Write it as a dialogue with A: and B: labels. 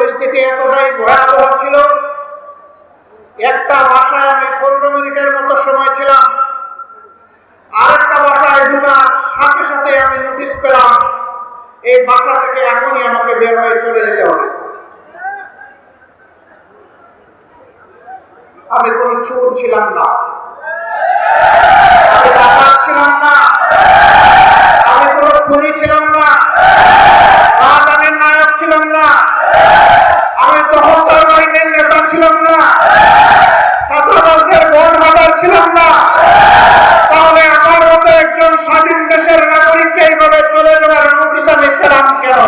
A: পরিস্থিতি এতটাই ভয়াবহ ছিল, একটা বাসায় আমি 15 মিনিটের মতো সময় ছিলাম, আরেকটা বাসায় ঢুকার সাথে সাথে আমি নোটিশ পেলাম এই বাসা থেকে এখনই আমাকে বের হয়ে চলে যেতে হবে। আমি কোনো চোর ছিলাম না, আমি ডাকাত ছিলাম না, আমি কোনো খুনি ছিলাম না, রাজধানীর নায়ক ছিলাম না, আমি দখলদার বাহিনীর নেতা ছিলাম না, ছাত্রবাসদের ভোট ভাগার ছিলাম না। তাহলে আমার মতো একজন স্বাধীন দেশের নাগরিককে এইভাবে চলে যাওয়ার নোটিশ আমি পেলাম কেন?